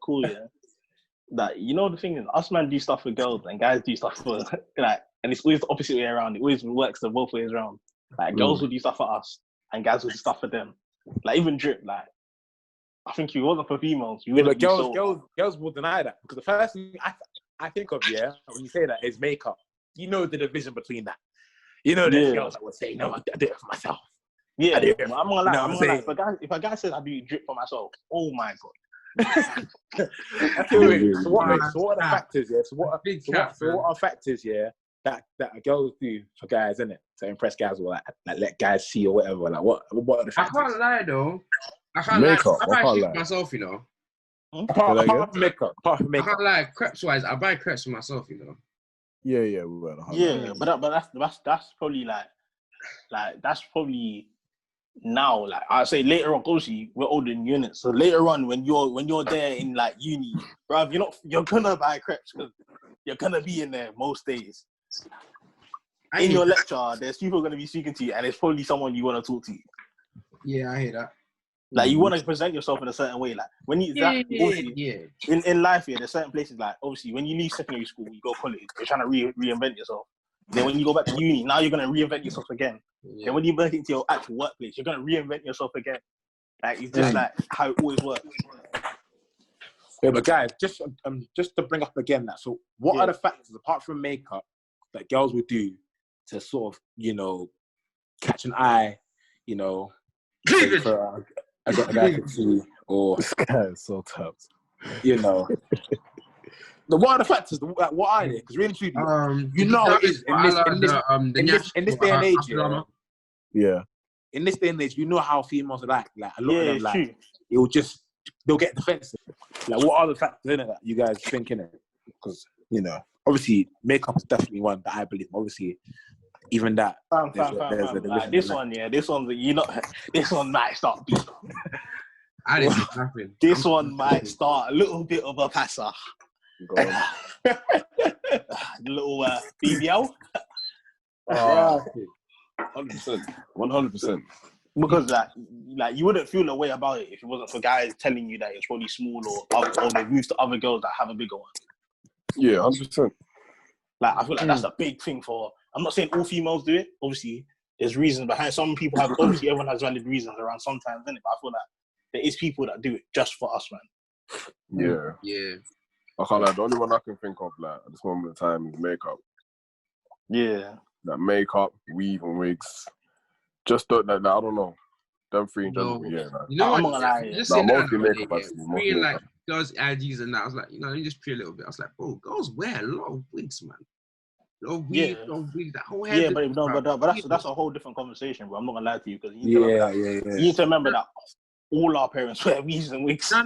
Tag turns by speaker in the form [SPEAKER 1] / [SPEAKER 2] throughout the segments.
[SPEAKER 1] cool, yeah. That you know the thing is, us man do stuff for girls and guys do stuff for like, and it's always the opposite way around. It always works the both ways around. Like girls will do stuff for us and guys will do stuff for them. Like even Drip, like I think if it wasn't for females, you wouldn't be
[SPEAKER 2] girls will deny that because the first thing I think of, yeah, when you say that is makeup. You know the division between that. You know there's girls that would say, no, I did it for myself.
[SPEAKER 1] Yeah, I'm not gonna lie. I'm gonna lie. If a guy says I do Drip for myself, oh my god.
[SPEAKER 2] Okay, wait. So what are the factors? Yeah. So what are factors? Yeah, that girls do for guys, isn't it? To impress guys or like let guys see or whatever. Like what are the factors?
[SPEAKER 3] I can't lie though. I can't lie. I buy shit for myself, you know.
[SPEAKER 2] Apart from makeup.
[SPEAKER 3] I can't lie. Crepes wise, I buy crepes for myself, you know.
[SPEAKER 4] Yeah,
[SPEAKER 1] but that's probably like that's probably. Now, like I say later on, obviously we're older in units. So later on, when you're there in like uni, bruv, you're gonna buy crepes because you're gonna be in there most days. In your lecture, there's people gonna be speaking to you, and it's probably someone you want to talk to.
[SPEAKER 3] Yeah, I hear that.
[SPEAKER 1] Like you want to present yourself in a certain way. Like when you in life, there's certain places like obviously when you leave secondary school, you go college, you're trying to reinvent yourself. Then when you go back to uni, now you're gonna reinvent yourself again. Yeah. Then when you back into your actual workplace, you're gonna reinvent yourself again. Like it's just like how it always works.
[SPEAKER 2] Yeah, but guys, just to bring up again that. So, what are the factors apart from makeup that girls would do to sort of catch an eye, for a guy to see or
[SPEAKER 4] this guy is so tough.
[SPEAKER 2] What are the factors? What are they? Because really, truly, it is in this day and age.
[SPEAKER 4] Yeah.
[SPEAKER 2] In this day and age, you know how females are like. Like a lot of them, like they'll get defensive. Like, what are the factors in it that you guys think in it? Because obviously, makeup is definitely one that I believe. Obviously, even that.
[SPEAKER 1] This one might start beef.
[SPEAKER 3] I didn't think nothing.
[SPEAKER 1] This one might start a little bit of a passer. Little BBL.
[SPEAKER 4] 100%.
[SPEAKER 1] Because like you wouldn't feel a way about it if it wasn't for guys telling you that it's probably small or they've moved to other girls that have a bigger one.
[SPEAKER 4] Yeah, 100%.
[SPEAKER 1] Like I feel like that's a big thing for. I'm not saying all females do it. Obviously, there's reasons behind. Some people have. Obviously, everyone has valid reasons around sometimes, isn't it? But I feel like there is people that do it just for us, man.
[SPEAKER 3] Yeah.
[SPEAKER 4] I can't lie. The only one I can think of like at this moment in time is makeup.
[SPEAKER 1] Yeah.
[SPEAKER 4] Like makeup, weave, and wigs. Just don't like I don't know. Them three in general, yeah. Like,
[SPEAKER 3] you know
[SPEAKER 1] I'm
[SPEAKER 3] what?
[SPEAKER 1] not gonna lie.
[SPEAKER 3] Just
[SPEAKER 4] mostly makeup. Actually,
[SPEAKER 3] like girls' IGs and that. I was like, let me just pray a little bit. I was like, bro, girls wear a lot of wigs, man. A lot of wigs, that whole head.
[SPEAKER 1] Yeah, but that's a whole different conversation, bro. I'm not gonna lie to you because
[SPEAKER 4] you
[SPEAKER 1] need to remember that all our parents wear weaves and wigs.
[SPEAKER 3] No.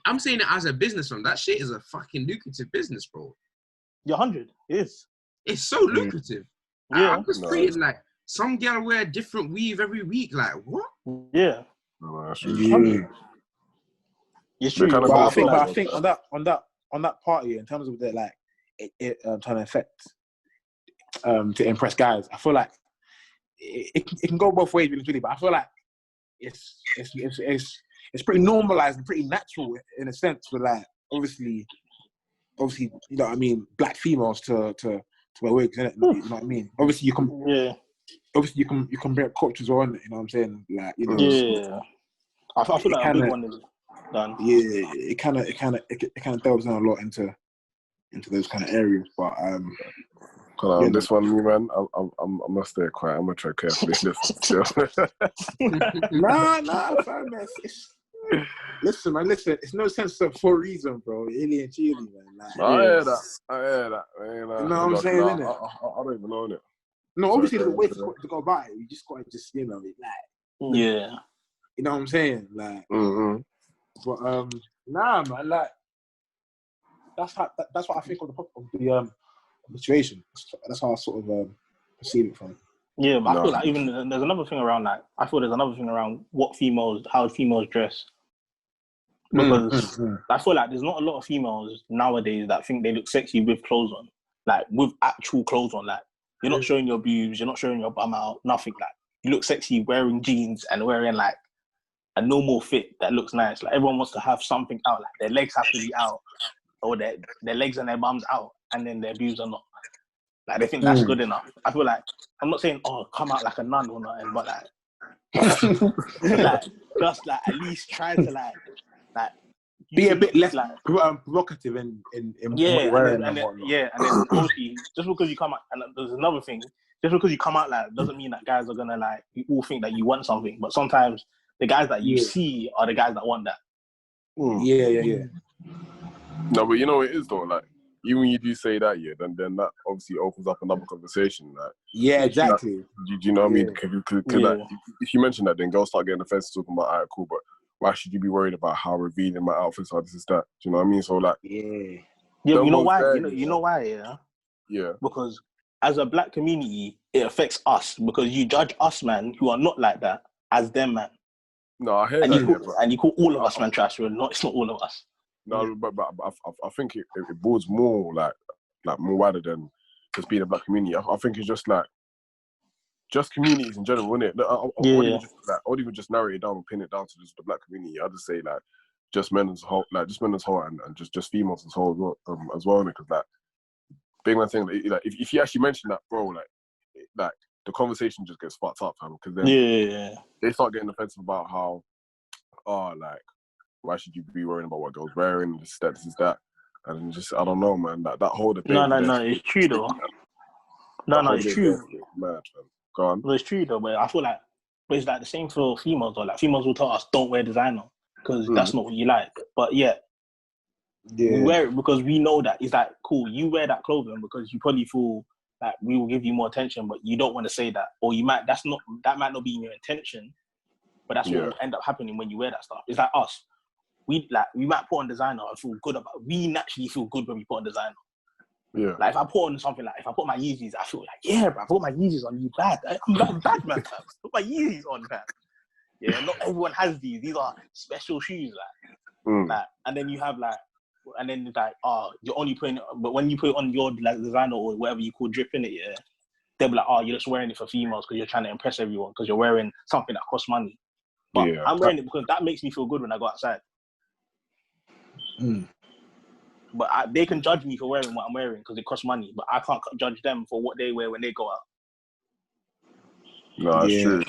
[SPEAKER 3] I'm saying it as a business one. That shit is a fucking lucrative business, bro.
[SPEAKER 1] You're 100. It is.
[SPEAKER 3] It's so lucrative.
[SPEAKER 1] Yeah.
[SPEAKER 3] I'm just treating like some girl wear a different weave every week. Like what?
[SPEAKER 1] Yeah.
[SPEAKER 4] No, that's true.
[SPEAKER 1] It's true.
[SPEAKER 2] But I think on that party, in terms of the like it trying to affect to impress guys, I feel like it can go both ways, really. But I feel like it's pretty normalized and pretty natural in a sense for like obviously you know what I mean, black females to wear wigs, innit? You know what I mean? Obviously you can bring up cultures on it, you know what I'm saying? Like,
[SPEAKER 1] I feel like a big one is done.
[SPEAKER 2] Yeah, it kind of delves down a lot into those kind of areas, but
[SPEAKER 4] this one, me man, I'm gonna stay quiet. I'm gonna try carefully.
[SPEAKER 2] Nah, fam, listen, man. It's no censor for a reason, bro. Really and truly, man. Like,
[SPEAKER 4] I hear that. Man,
[SPEAKER 2] you know what I'm saying, innit?
[SPEAKER 4] I don't even know it.
[SPEAKER 2] No, obviously there's a way to go about it. You just gotta
[SPEAKER 1] yeah.
[SPEAKER 2] You know what I'm saying, like. But nah, man. Like that's what I think of the situation. That's how I sort of perceive it from.
[SPEAKER 1] Yeah, but I feel like even there's another thing around that. I feel there's another thing around how females dress. Because I feel like there's not a lot of females nowadays that think they look sexy with clothes on. Like, with actual clothes on. Like, you're not showing your boobs, you're not showing your bum out, nothing like. You look sexy wearing jeans and wearing, like, a normal fit that looks nice. Like everyone wants to have something out. Like their legs have to be out, or their legs and their bums out, and then their boobs are not. Like they think that's good enough. I feel like I'm not saying come out like a nun or nothing, but like just like at least try to like
[SPEAKER 2] be a bit less
[SPEAKER 1] like
[SPEAKER 2] provocative in what
[SPEAKER 1] yeah,
[SPEAKER 2] you're wearing
[SPEAKER 1] and then obviously just because you come out, and there's another thing, just because you come out like doesn't mean that guys are gonna like you all think that you want something, but sometimes the guys that you see are the guys that want that.
[SPEAKER 2] Yeah.
[SPEAKER 4] No, but you know what it is though, like even when you do say that, then that obviously opens up another conversation. Like,
[SPEAKER 2] yeah, exactly.
[SPEAKER 4] Do you know what I mean? Cause like, if you mention that, then girls start getting offensive talking about, alright, cool, but why should you be worried about how revealing my outfits are? This is that. Do you know what I mean? So like,
[SPEAKER 1] yeah. You know why? You know why?
[SPEAKER 4] Yeah.
[SPEAKER 1] Because as a black community, it affects us because you judge us, man, who are not like that, as them, man.
[SPEAKER 4] No, I hear
[SPEAKER 1] that. And you call all of us, man, trash. It's not all of us.
[SPEAKER 4] No, but I think it boards more like more wider than just being a black community. I think it's just communities in general, isn't it? I wouldn't even just narrow it down and pin it down to just the black community. I'd just say like just men as a whole, and just females as a whole as well. Because like big man thing, like if you actually mention that, bro, like the conversation just gets fucked up, fam. Because then they start getting offensive about how like why should you be worrying about what girls wearing? This is that, and just I don't know, man. That whole debate.
[SPEAKER 1] No, it's true though. No, it's true.
[SPEAKER 4] Mad, man. Go on.
[SPEAKER 1] No, it's true though, but I feel like it's like the same for females. Or like females will tell us don't wear designer because that's not what you like. But we wear it because we know that it's like cool. You wear that clothing because you probably feel like we will give you more attention, but you don't want to say that, or you might. That might not be in your intention, but that's what will end up happening when you wear that stuff. It's like us. We might put on designer and feel good about. We naturally feel good when we put on designer.
[SPEAKER 4] Yeah.
[SPEAKER 1] Like if I put on something, like if I put my Yeezys, I feel like bro, I put my Yeezys on. You bad? I'm bad, man. Put my Yeezys on, man. Yeah, not everyone has these. These are special shoes, like, and then you have and then it's like, you're only putting it. But when you put it on your like designer or whatever you call drip in it, they'll be like, you're just wearing it for females because you're trying to impress everyone because you're wearing something that costs money. But I'm wearing it because that makes me feel good when I go outside. But they can judge me for wearing what I'm wearing because it costs money. But I can't judge them for what they wear when they go out.
[SPEAKER 4] No, it's true.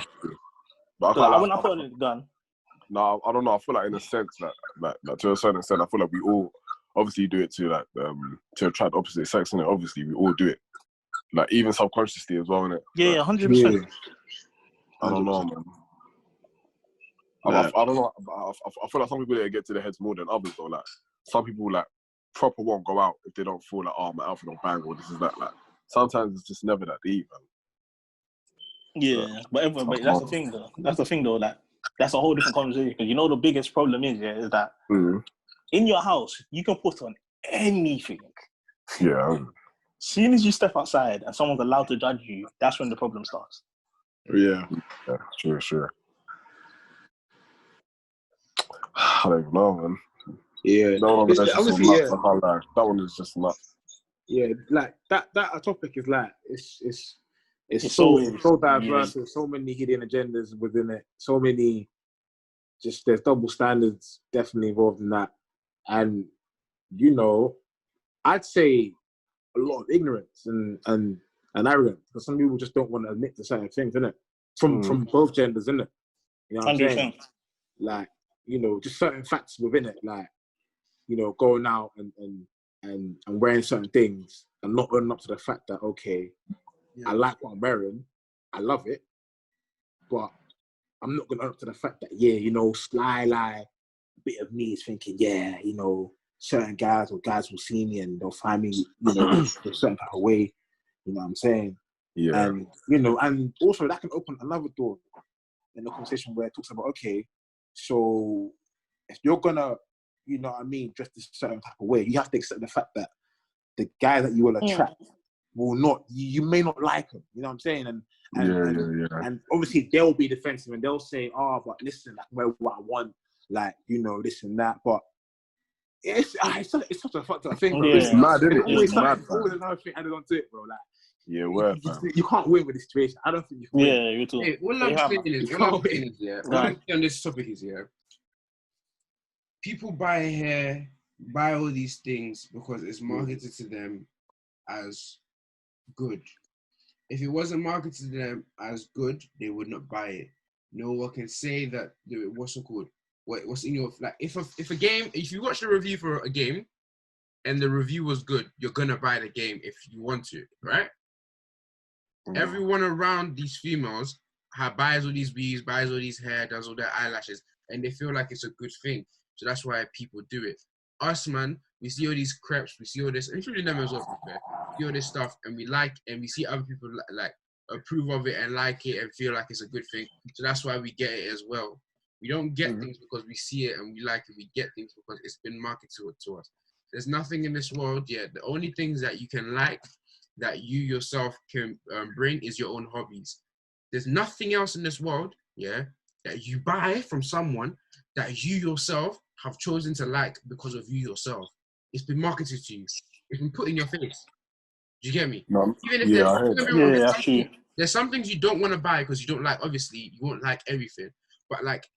[SPEAKER 4] But
[SPEAKER 1] I when I put on the gun.
[SPEAKER 4] No, I don't know. I feel like in a sense that to a certain extent, I feel like we all obviously do it to to attract opposite sex, innit? Obviously, we all do it. Like even subconsciously as well, innit?
[SPEAKER 1] Yeah, 100%.
[SPEAKER 4] I don't know, man. I don't know. I feel like some people get to their heads more than others, though. Like some people like proper won't go out if they don't feel like my outfit don't bang or this is that. Like sometimes it's just never that deep, man.
[SPEAKER 1] Yeah, but that's the thing though. Like that's a whole different conversation because you know the biggest problem is is that in your house you can put on anything.
[SPEAKER 4] Yeah.
[SPEAKER 1] As soon as you step outside and someone's allowed to judge you, that's when the problem starts.
[SPEAKER 2] Yeah,
[SPEAKER 4] sure. I don't even know, man.
[SPEAKER 2] Yeah,
[SPEAKER 4] no, obviously, nuts. I can't lie. That one is just nuts.
[SPEAKER 2] Yeah, like that topic is like it's so diverse. There's so many hidden agendas within it. So many, there's double standards definitely involved in that, and I'd say a lot of ignorance and arrogance because some people just don't want to admit to certain things, innit? From both genders, innit? You know what I'm saying? Like, just certain facts within it, like, going out and wearing certain things and not owning up to the fact that, okay, I like what I'm wearing, I love it, but I'm not going to own up to the fact that, sly lie, a bit of me is thinking, certain guys will see me and they'll find me, a certain type of way, you know what I'm saying?
[SPEAKER 4] Yeah.
[SPEAKER 2] And, and also that can open another door in the conversation where it talks about, okay, so if you're going to, dress this certain type of way, you have to accept the fact that the guy that you will attract will not, you may not like him, you know what I'm saying? And obviously they'll be defensive and they'll say, but listen, I can wear what I want, like, this and that, but it's such a fucked up thing, bro.
[SPEAKER 4] It's mad, isn't it?
[SPEAKER 2] It's always another thing added onto it, bro. Like,
[SPEAKER 4] Yeah, word, man.
[SPEAKER 2] You can't win with the situation. I don't think you can win.
[SPEAKER 1] Yeah, you too.
[SPEAKER 3] Hey, all
[SPEAKER 1] Yeah,
[SPEAKER 3] I'm
[SPEAKER 1] man.
[SPEAKER 3] saying is,
[SPEAKER 2] You
[SPEAKER 3] all I'm
[SPEAKER 2] can't
[SPEAKER 3] saying is, yeah, all I'm saying on this topic is, yeah, people buy hair, buy all these things because it's marketed to them as good. If it wasn't marketed to them as good, they would not buy it. No one can say that. What's it called? What's in your like? If a game, if you watch the review for a game, and the review was good, you're gonna buy the game if you want to, right? Everyone around these females buys all these weaves, buys all these hair, does all their eyelashes, and they feel like it's a good thing. So that's why people do it. Us, man, we see all these crepes, we see all this, including them as well, to be fair. We see all this stuff, and we like, and we see other people like approve of it and like it and feel like it's a good thing. So that's why we get it as well. We don't get things because we see it and we like it. We get things because it's been marketed to us. There's nothing in this world yet. The only things that you can like, that you yourself can bring, is your own hobbies. There's nothing else in this world, yeah, that you buy from someone that you yourself have chosen to like because of you yourself. It's been marketed to you. It's been put in your face. Do you get me?
[SPEAKER 4] No,
[SPEAKER 3] Even if
[SPEAKER 4] yeah, I heard that.
[SPEAKER 1] That's true.
[SPEAKER 3] there's some things you don't want to buy because you don't like. Obviously, you won't like everything. But like,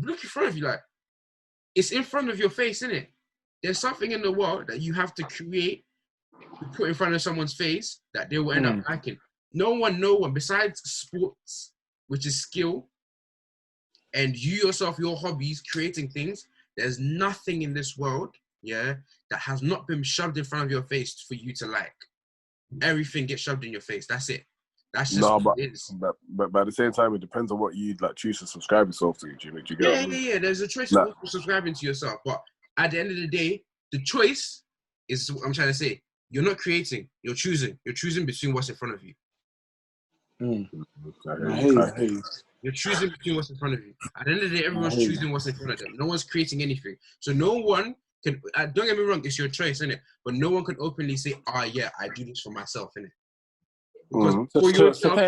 [SPEAKER 3] look in front of you. Like, it's in front of your face, isn't it? There's something in the world that you have to create, to put in front of someone's face that they will end up liking. No one, besides sports, which is skill, and you yourself, your hobbies, creating things, there's nothing in this world, yeah, that has not been shoved in front of your face for you to like. Everything gets shoved in your face. That's it. That's just what it is.
[SPEAKER 4] But at the same time, it depends on what you like choose to subscribe yourself to. Do you get what I mean?
[SPEAKER 3] Yeah. There's a choice of subscribing to yourself, but at the end of the day, the choice is what I'm trying to say. You're not creating. You're choosing. You're choosing between what's in front of you.
[SPEAKER 2] I hear you.
[SPEAKER 3] You're choosing between what's in front of you. At the end of the day, everyone's choosing what's in front of them. No one's creating anything. So no one can. Don't get me wrong. It's your choice, isn't it? But no one can openly say, yeah, I do this for myself, innit? Because for yourself,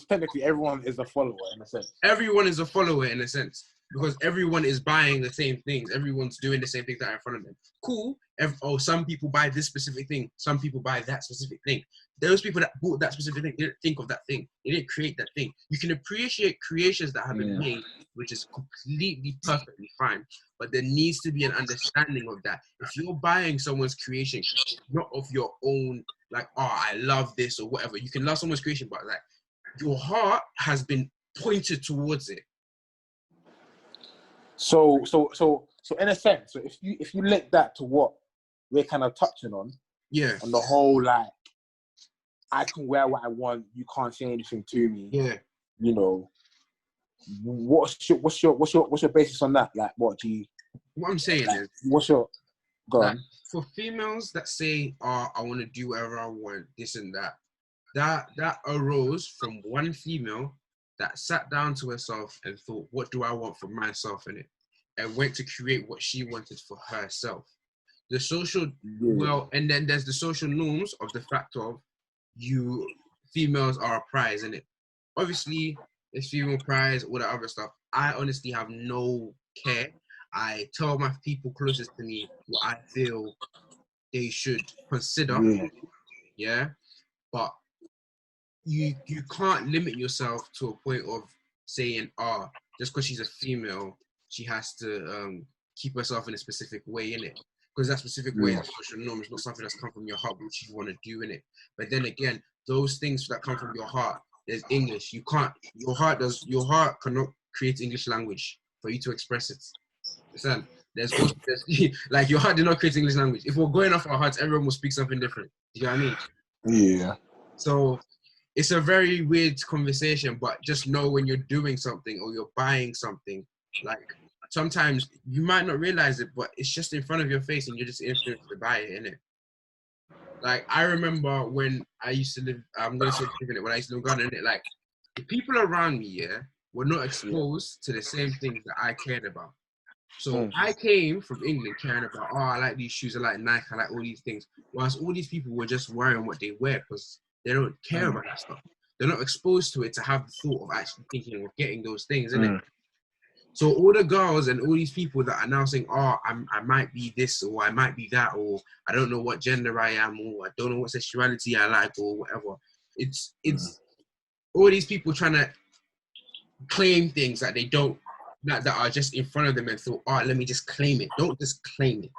[SPEAKER 2] technically, everyone is a follower in a sense.
[SPEAKER 3] Everyone is a follower in a sense. Because everyone is buying the same things. Everyone's doing the same things that are in front of them. Cool. Some people buy this specific thing. Some people buy that specific thing. Those people that bought that specific thing didn't think of that thing. They didn't create that thing. You can appreciate creations that have been made, which is completely perfectly fine. But there needs to be an understanding of that. If you're buying someone's creation, not of your own, like, I love this or whatever. You can love someone's creation, but like, your heart has been pointed towards it.
[SPEAKER 2] So in a sense, so if you link that to what we're kind of touching on, on the whole, like, I can wear what I want, you can't say anything to me.
[SPEAKER 3] Yeah.
[SPEAKER 2] You know, what's your basis on that? Like, what
[SPEAKER 3] I'm saying is,
[SPEAKER 2] go on.
[SPEAKER 3] For females that say, I want to do whatever I want, this and that arose from one female that sat down to herself and thought, what do I want for myself in it? And went to create what she wanted for herself. The social, and then there's the social norms of the fact of you females are a prize, innit? Obviously, there's female prize, all that other stuff. I honestly have no care. I tell my people closest to me what I feel they should consider. Yeah. But you can't limit yourself to a point of saying, just because she's a female, she has to keep herself in a specific way, innit? Because that specific way is a social norm. It's not something that's come from your heart, which you want to do, innit? But then again, those things that come from your heart, there's English. You can't, your heart cannot create English language for you to express it. Understand? There's like, your heart did not create English language. If we're going off our hearts, everyone will speak something different. Do you know what I mean?
[SPEAKER 2] Yeah.
[SPEAKER 3] So it's a very weird conversation, but just know when you're doing something or you're buying something, like, sometimes you might not realize it, but it's just in front of your face and you're just influenced to buy it, innit? Like, I remember when I used to live, I'm going to say when I used to live in Ghana, innit? Like, the people around me, were not exposed to the same things that I cared about. So I came from England caring about, I like these shoes, I like Nike, I like all these things. Whilst all these people were just wearing what they wear because they don't care about that stuff. They're not exposed to it to have the thought of actually thinking of getting those things, innit? So all the girls and all these people that are now saying, "Oh, I might be this or I might be that, or I don't know what gender I am, or I don't know what sexuality I like, or whatever." It's all these people trying to claim things that they don't, that are just in front of them and thought, "Oh, let me just claim it." Don't just claim it,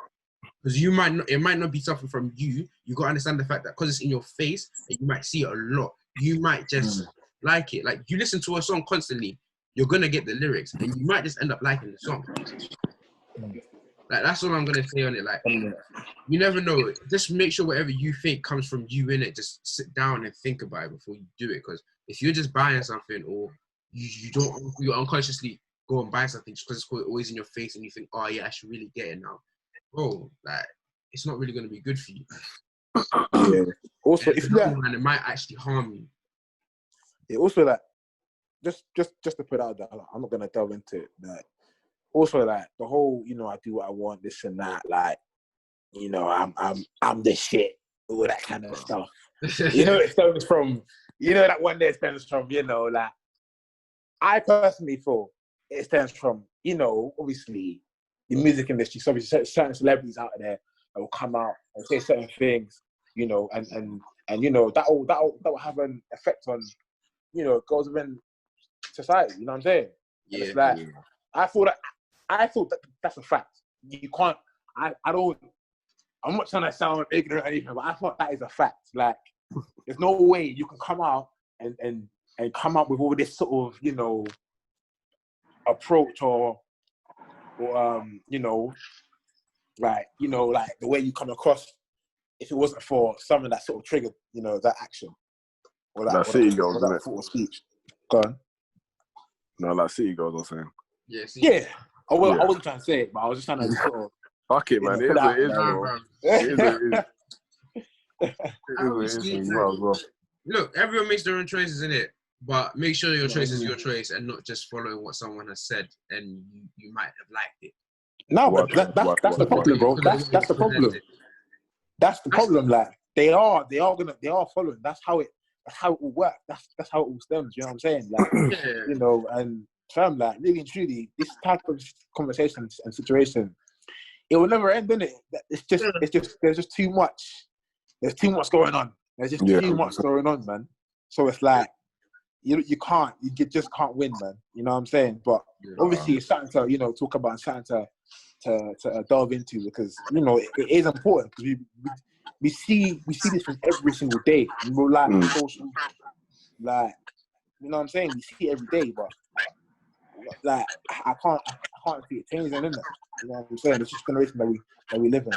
[SPEAKER 3] because it might not be something from you. You got to understand the fact that because it's in your face and you might see it a lot, you might just like it. Like you listen to a song constantly, you're gonna get the lyrics, and you might just end up liking the song. Like that's all I'm gonna say on it. Like you never know. Just make sure whatever you think comes from you in it. Just sit down and think about it before you do it. Because if you're just buying something, or you unconsciously go and buy something just because it's always in your face, and you think, "Oh yeah, I should really get it now." Bro, like it's not really gonna be good for you.
[SPEAKER 2] Yeah. Also, if you
[SPEAKER 3] and it might actually harm you.
[SPEAKER 2] Yeah, also like just to put out that I'm not gonna delve into it. Like, also like the whole, I do what I want, this and that, like, I'm the shit, all that kind of stuff. It stems from, that one day it stems from, like, I personally feel it stems from, obviously the music industry. So obviously certain celebrities out there that will come out and say certain things, and that will have an effect on, girls within society. You know what I'm saying?
[SPEAKER 3] Yeah.
[SPEAKER 2] And it's like, I thought that that's a fact. You can't. I'm not trying to sound ignorant or anything, but I thought that is a fact. Like, there's no way you can come out and come up with all this sort of, approach or like the way you come across, if it wasn't for something that sort of triggered, that action or that
[SPEAKER 4] City Girls,
[SPEAKER 2] or that sort of speech. Go on.
[SPEAKER 4] No, like City Girls, I'm saying.
[SPEAKER 2] Yeah. I wasn't trying to say it, but I was just trying to sort of.
[SPEAKER 4] Fuck it, man. It is what it is, bro. It is what it is.
[SPEAKER 3] Look, everyone makes their own choices, innit? But make sure your choice is your choice and not just following what someone has said and you might have liked it.
[SPEAKER 2] No, but that's the problem, bro. That's the problem. That's the problem. Like they are following. That's how it will work. That's how it all stems. You know what I'm saying? Like, and fam, like really and truly, this type of conversation and situation, it will never end, innit? There's just too much. There's too much going on. There's just too much going on, man. So it's like you just can't win, man. You know what I'm saying? But obviously, it's something to talk about, and something to delve into, because it is important, because we see this from every single day in real life, social, like, you know what I'm saying? We see it every day, but like I can't see it changing, innit? You know what I'm saying? It's just generation that we live in.